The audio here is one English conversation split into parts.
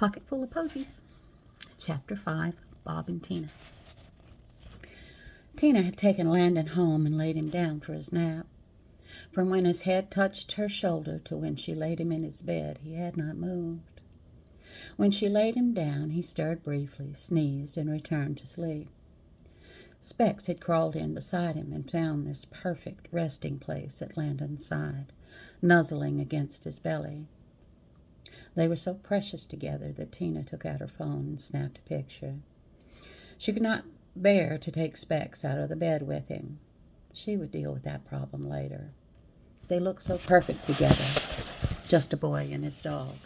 Pocketful of Posies. Chapter 5, Bob and Tina. Tina had taken Landon home and laid him down for his nap. From when his head touched her shoulder to when she laid him in his bed, he had not moved. When she laid him down, he stirred briefly, sneezed, and returned to sleep. Specs had crawled in beside him and found this perfect resting place at Landon's side, nuzzling against his belly. They were so precious together that Tina took out her phone and snapped a picture. She could not bear to take Specs out of the bed with him. She would deal with that problem later. They looked so perfect together, just a boy and his dog.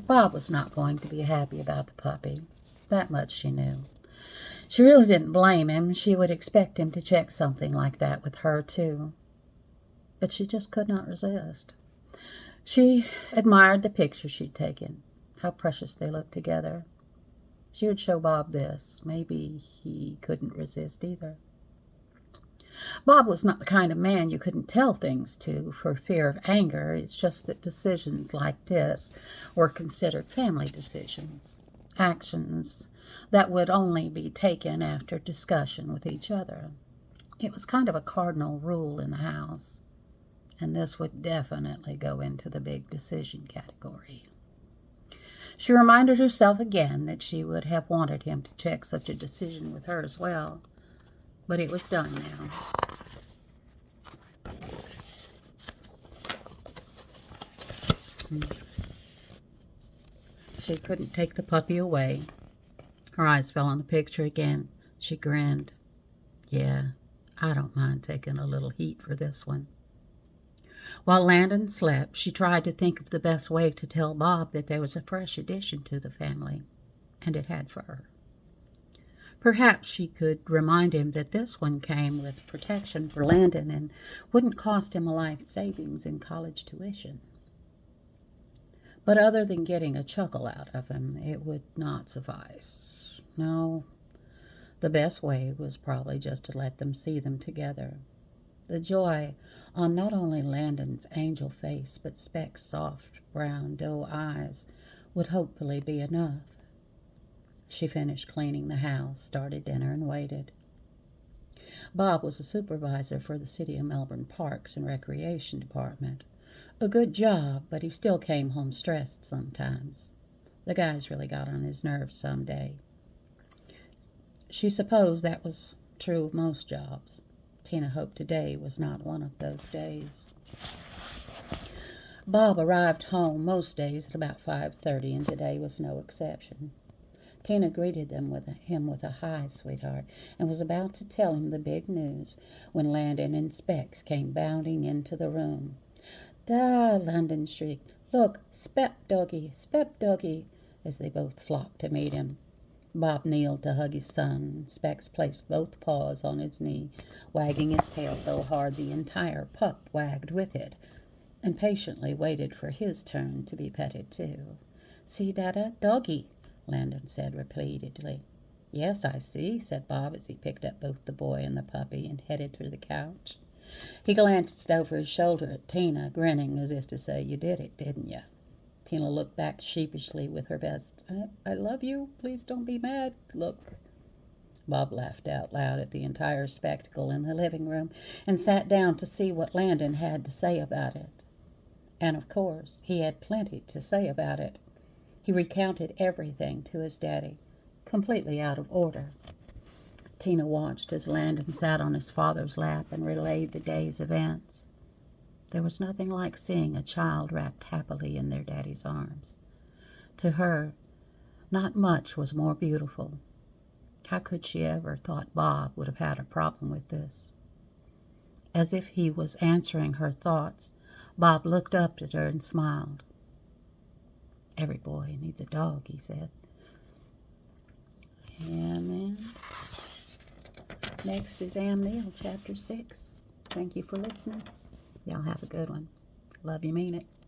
Bob was not going to be happy about the puppy. That much she knew. She really didn't blame him. She would expect him to check something like that with her, too. But she just could not resist. She admired the picture she'd taken, how precious they looked together. She would show Bob this. Maybe he couldn't resist either. Bob was not the kind of man you couldn't tell things to for fear of anger. It's just that decisions like this were considered family decisions, actions that would only be taken after discussion with each other. It was kind of a cardinal rule in the house. And this would definitely go into the big decision category. She reminded herself again that she would have wanted him to check such a decision with her as well. But it was done now. She couldn't take the puppy away. Her eyes fell on the picture again. She grinned. Yeah, I don't mind taking a little heat for this one. While Landon slept, she tried to think of the best way to tell Bob that there was a fresh addition to the family, and it had fur. Perhaps she could remind him that this one came with protection for Landon and wouldn't cost him a life savings in college tuition. But other than getting a chuckle out of him, it would not suffice. No, the best way was probably just to let them see them together. The joy on not only Landon's angel face, but Speck's soft brown doe eyes would hopefully be enough. She finished cleaning the house, started dinner, and waited. Bob was a supervisor for the City of Melbourne Parks and Recreation Department. A good job, but he still came home stressed sometimes. The guys really got on his nerves some day. She supposed that was true of most jobs. Tina hoped today was not one of those days. Bob arrived home most days at about 5:30, and today was no exception. Tina greeted him with a "Hi, sweetheart," and was about to tell him the big news when Landon and Specs came bounding into the room. "Da!" Landon shrieked. "Look, Spep doggy," as they both flocked to meet him. Bob kneeled to hug his son. Specs placed both paws on his knee, wagging his tail so hard the entire pup wagged with it, and patiently waited for his turn to be petted too. "See, Dada? Doggy," Landon said repeatedly. "Yes, I see," said Bob as he picked up both the boy and the puppy and headed for the couch. He glanced over his shoulder at Tina, grinning as if to say, "You did it, didn't you?" Tina looked back sheepishly with her best, I love you. Please don't be mad. Look." Bob laughed out loud at the entire spectacle in the living room and sat down to see what Landon had to say about it. And, of course, he had plenty to say about it. He recounted everything to his daddy, completely out of order. Tina watched as Landon sat on his father's lap and relayed the day's events. There was nothing like seeing a child wrapped happily in their daddy's arms. To her, not much was more beautiful. How could she ever thought Bob would have had a problem with this? As if he was answering her thoughts, Bob looked up at her and smiled. "Every boy needs a dog," he said. And then, next is Amneal, Chapter 6. Thank you for listening. Y'all have a good one. Love you, mean it.